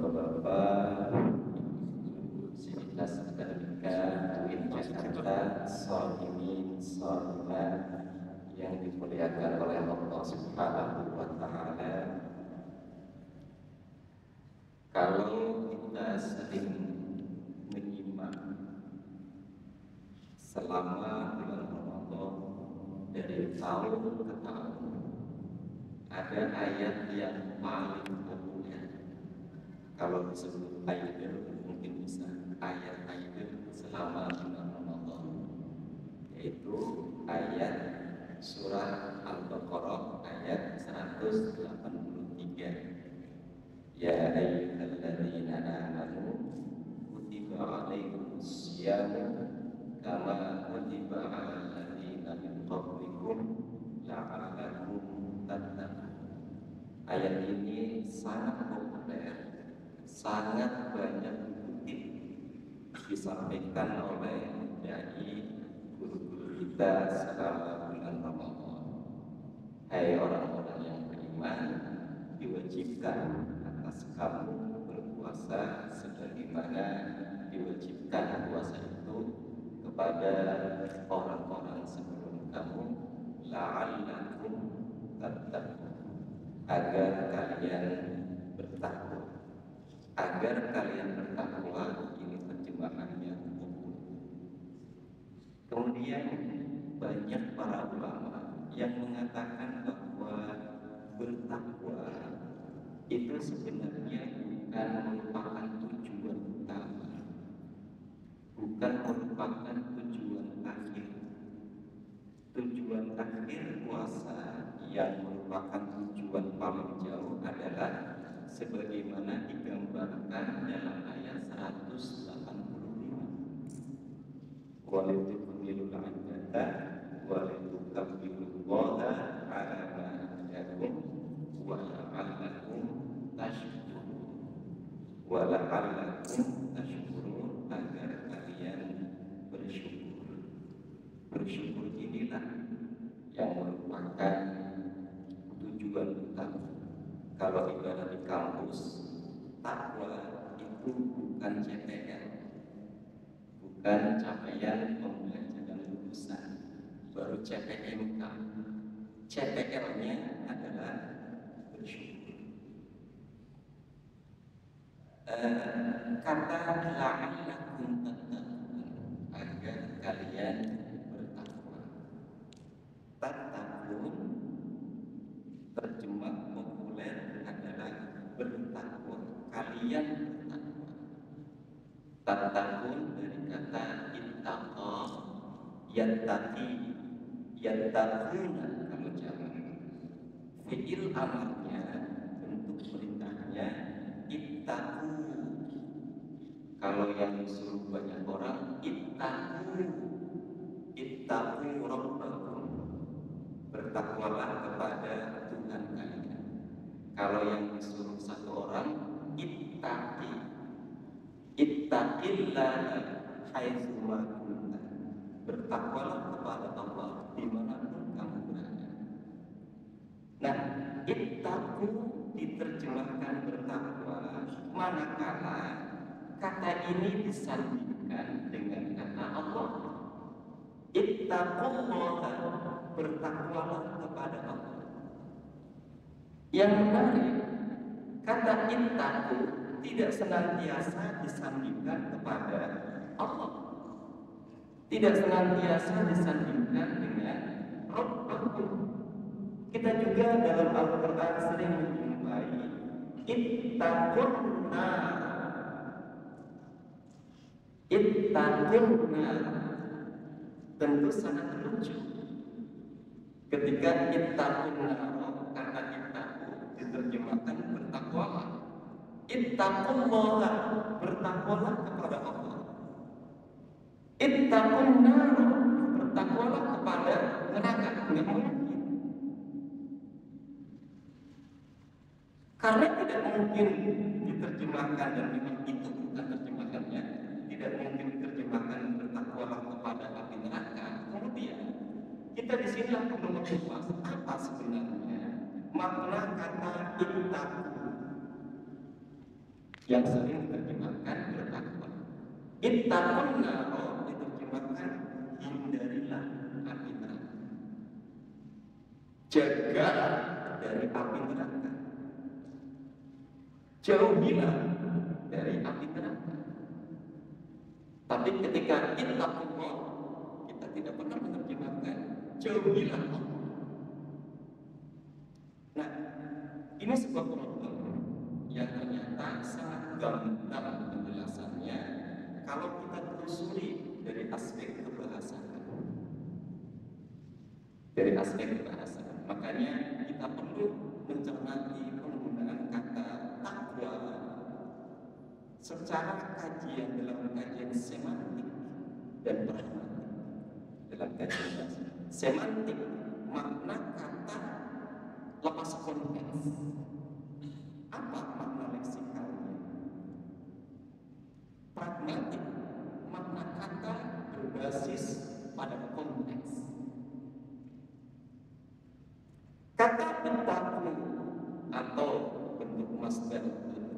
Bapak-bapak, sivitas akademika UIN Jakarta, sholimin, sholimat yang dimuliakan oleh Allah Subhanahu wa Ta'ala. Kalau kita sering menyimak selama bulan Ramadan dari tahun ke tahun, ada ayat yang paling populer. Kalau disebut idol, mungkin bisa ayat idol selama bulan Ramadan, yaitu ayat surah Al-Baqarah ayat 183. Ya ayyuhalladzina amanu kutiba alaikumus syiyamu kama kutiba alal ladzina min qablikum la'allakum tattaqun. Ayat ini sangat populer, sangat banyak dikutip, disampaikan oleh dai guru-guru kita selama bulan Ramadan. Hai orang-orang yang beriman, diwajibkan atas kamu berpuasa sebagaimana diwajibkan puasa itu kepada orang-orang sebelum kamu, la'allakum tattaqun, agar kalian bertakwa. Agar kalian bertakwa, ini terjemahannya umum. Kemudian banyak para ulama yang mengatakan bahwa bertakwa itu sebenarnya bukan merupakan tujuan utama, bukan merupakan tujuan akhir. Tujuan akhir puasa yang merupakan tujuan paling jauh adalah sebagaimana digambarkan dalam ayat 185. Walitukmilul iddata walitukabbirullaha ala ma hadakum wa la'allakum tashkurun. Wa la'allakum tashkurun, agar kalian bersyukur. Bersyukur inilah yang merupakan tujuan utama. Kalau ibadah di kampus, takwa itu bukan CPL, bukan capaian pembelajaran lulusan, baru CPNK. CPL-nya adalah bersyukur. Kata la'allakum tattaqun, agar kalian bertakwa. Tattaqun terjemah populer adalah bertakwa. Kalian bertakwa. Tattaqun dari kata ittaqa, yattaqi, yattaquna kalau jamak. Fi'il amarnya, bentuk perintahnya ittaqu. Kalau yang disuruh banyak orang ittaqu, ittaqu rabbakum, bertakwalah kepada Tuhan kalian. Kalau yang disuruh satu orang ittaqi, ittaqillaha haitsu ma kunta, bertakwalah kepada Allah dimanapun kamu berada. Nah, ittaqu diterjemahkan bertakwa manakala kata ini disandingkan dengan kata Allah. Ittaqullaha, bertakwalah kepada Allah. Yang menarik, kata ittaqu tidak senantiasa disandingkan kepada Allah, tidak senantiasa disandingkan dengan Rabbakum. Kita juga dalam Al-Quran sering menjumpai ittaqunna, ittaqunna. Tentu sangat lucu ketika ittaqunna, kata ittaqu diterjemahkan bertakwalah. Ittaqullah, bertakwalah kepada Allah. Ittaqunna, bertakwalah kepada neraka. Nggak mungkin. Karena tidak mungkin diterjemahkan, dan memang itu bukan terjemahannya, tidak mungkin diterjemahkan bertakwalah kepada api neraka. Kemudian kita di sini perlu mengupas apa sebenarnya makna kata ittaqu. yang sering diterjemahkan bertakwa. Ittaqun naro diterjemahkan hindarilah api neraka. Jagalah dari api neraka. Jauhilah dari api neraka. Tapi ketika ittaqullah, kita tidak pernah menerjemahkan jauhilah Allah. Nah, ini sebuah problem yang ternyata sangat gamblang penjelasannya kalau kita telusuri dari aspek kebahasaan. Dari aspek kebahasaan, makanya kita perlu mencermati penggunaan kata takwa secara kajian dalam kajian semantik dan pragmatik. Dalam kajian bahasa semantik, makna kata lepas konteks. Apa makna leksikalnya? Pragmatik, makna kata berbasis pada konteks. Kata ittaqu atau bentuk masdar,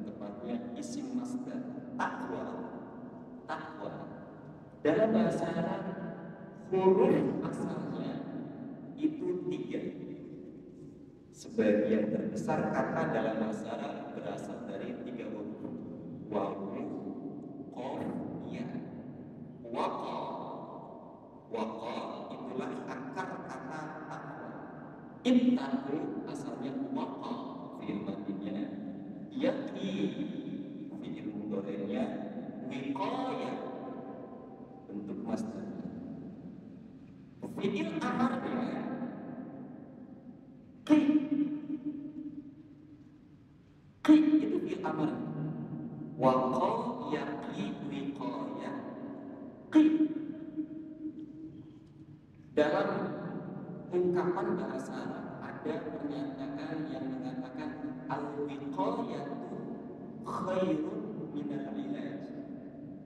tepatnya isim masdar, takwa. Takwa dalam bahasa Arab huruf asalnya itu 3. Sebagian terbesar kata dalam bahasa Arab berasal dari 3 huruf. Wawu, qaf, ya. Waqa. Waqa itulah akar kata takwa. Ittaqu asalnya waqa fi'il madinya, yaqi fi'il mudhari'nya, wiqayah bentuk masdar. Fi'il amarnya qi itu fi'il amar. Waqa yaqi wiqayah qi. Dalam ungkapan bahasa Arab ada pernyataan yang mengatakan al-wiqayatu khairun minal ilaj.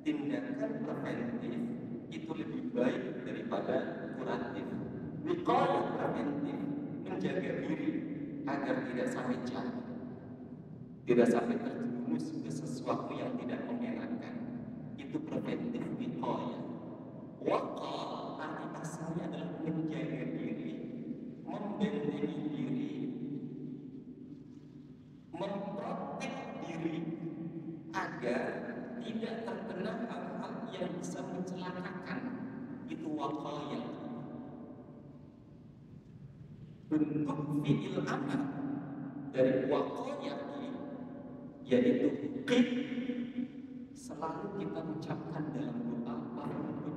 Tindakan preventif itu lebih baik daripada kuratif. Wiqayah preventif, menjaga diri agar tidak sampai jatuh, tidak sampai terjerumus ke sesuatu yang tidak mengenakan. Itu preventif wiqayah. Waqa arti asalnya adalah menjaga diri, membentengi diri, memprotek diri agar tidak terkena hal-hal yang bisa mencelakakan. Itu waqayah. Bentuk fi'il amar dari waqayah yaitu qi selalu kita ucapkan dalam doa apapun.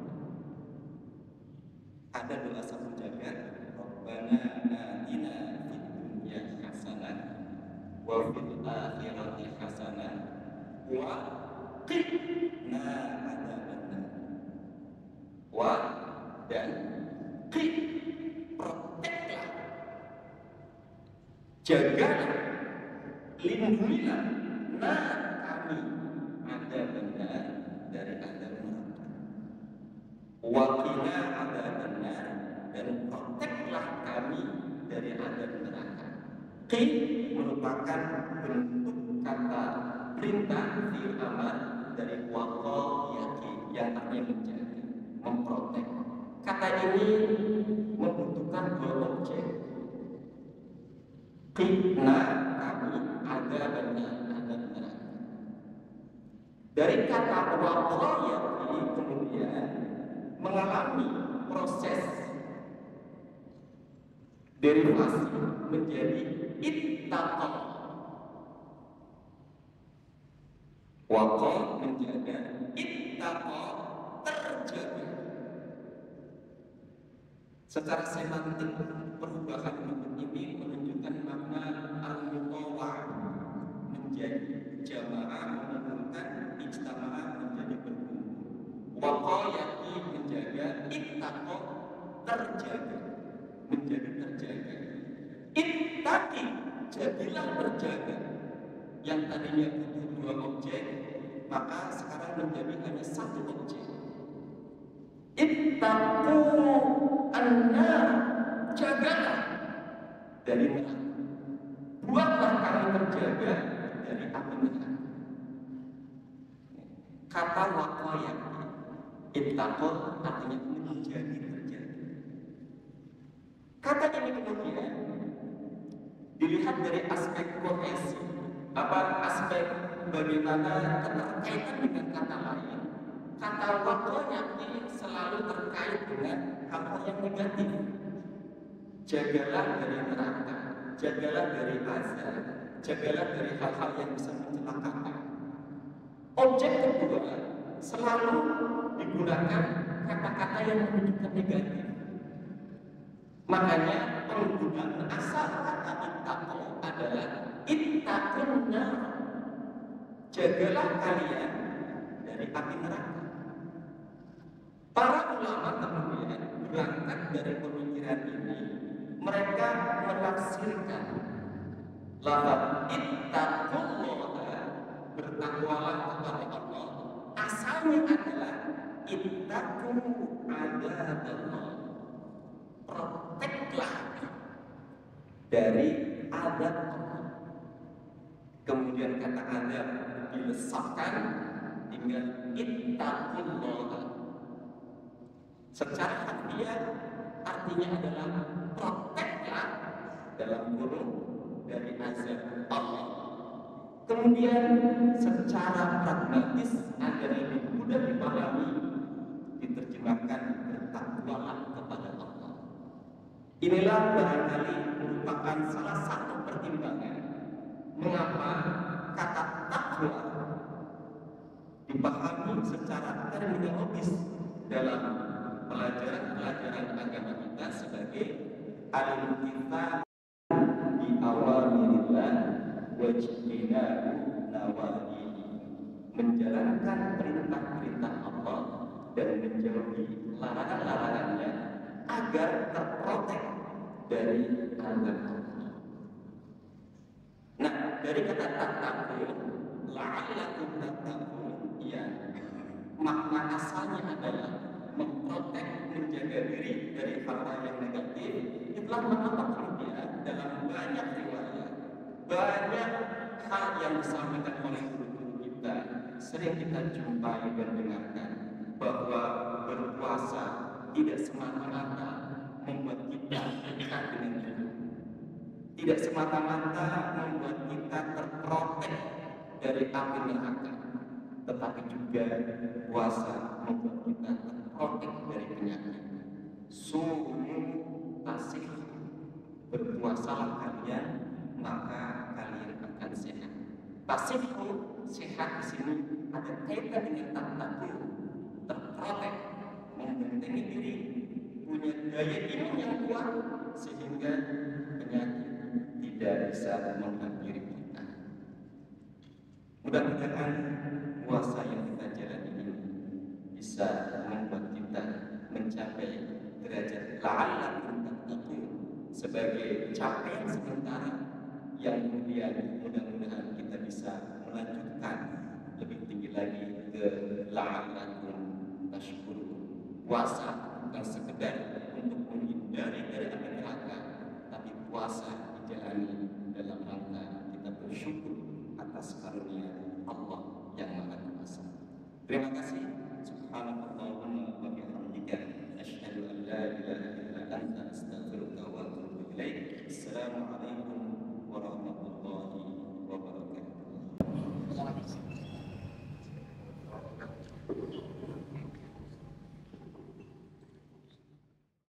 Ada doa satu jagat, Rabbana atina fid dunya hasanah wa fil akhirati hasanah wa qina adzabannar. Wa dan qi, proteklah, jagalah, lindungilah kami adzabannar dari azab neraka. Wa qina adzabannar, dan proteklah kami dari azab neraka. Qi merupakan bentuk kata perintah fi'il amar dari waqa yaqi yang artinya menjaga, memprotek. Kata ini membutuhkan 2 objek. Qina kami adzabannar, azab neraka. Dari kata waqa yaqi kemudian mengalami proses derivasi menjadi ittaqa. Waqa menjaga, ittaqa terjaga. Secara semantik perubahan bentuk ini menunjukkan makna al-mutawwa' menjadi jamaah, menunjukkan ijtama'ah menjadi berkumpul. Waqa yaqi menjaga, ittaqa terjaga, menjadi terjaga. Ittaqi, jadilah terjaga. Yang tadinya butuh 2 objek, maka sekarang menjadi hanya 1 objek. Ittaqu an-nar, jagalah dari neraka. Buatlah kami terjaga dari api neraka. kata wakoya, ittaqo artinya menjadi terjadi. Kata ini kemudian dilihat dari aspek kohesi, aspek bagaimana keterkaitan dengan kata lain. Kata wakoya ini selalu terkait dengan hal-hal yang negatif. Jagalah dari neraka, jagalah dari azab, jagalah dari hal-hal yang bisa mencelakakan. Objek kedua selalu digunakan kata-kata yang menunjukkan negatif. Makanya penggunaan asal kata ittaqo adalah ittaqun nar. Jagalah kalian dari api neraka. Para ulama kemudian berangkat dari pemikiran ini, mereka menafsirkan lafaz ittaqullaha, bertakwalah kepada Allah, asalnya adalah ittaqu adzaballah, proteklah dari adab Allah. Kemudian kata adab dilesapkan dengan ittaqullaha. Secara harfiah artinya adalah proteklah dalam kurung dari azab Allah. Kemudian secara pragmatis agar lebih mudah dipahami, diterjemahkan bertakwalah kepada Allah. Inilah barangkali merupakan salah satu pertimbangan mengapa kata takwa dipahami secara terminologis dalam pelajaran-pelajaran agama kita sebagai al-imtithal bi awamirillah wajtinabu nawahihi, menjalankan perintah-perintah Allah dan menjauhi larangan-larangannya agar terprotek dari azab Allah. Nah, dari kata tattaqun, la'allakum tattaqun, ya, makna asalnya adalah memprotek, menjaga diri dari hal-hal yang negatif. Itulah mengapa kemudian dalam banyak riwayat, banyak hal yang disampaikan oleh guru kita, sering kita jumpai dan dengarkan bahwa berpuasa tidak semata-mata membuat kita dekat dengan Tuhan, tidak semata-mata membuat kita terprotek dari api neraka, tetapi juga puasa membuat kita terprotek dari penyakit. Sumu tasih, berpuasalah kalian maka kalian akan sehat. Tasihku, sehat di sini ada kaitan dengan tattaqu, terprotek, membentengi diri, punya daya imun yang kuat sehingga penyakit tidak bisa menghampiri kita. Mudah-mudahan puasa yang kita jalani ini bisa membuat kita mencapai derajat la'allakum tattaqun sebagai capaian sementara yang kemudian mudah-mudahan kita bisa melanjutkan lebih tinggi lagi ke la'allakum tashkurun. Puasa bukan sekedar untuk menghindari dari api neraka, tapi puasa dijalani dalam rangka kita bersyukur atas karunia Allah yang Maha Kuasa. Terima kasih. Subhanallahumma wa bihamdika asyhadu an la ilaha illa anta astaghfiruka wa atubu ilaik. Assalamualaikum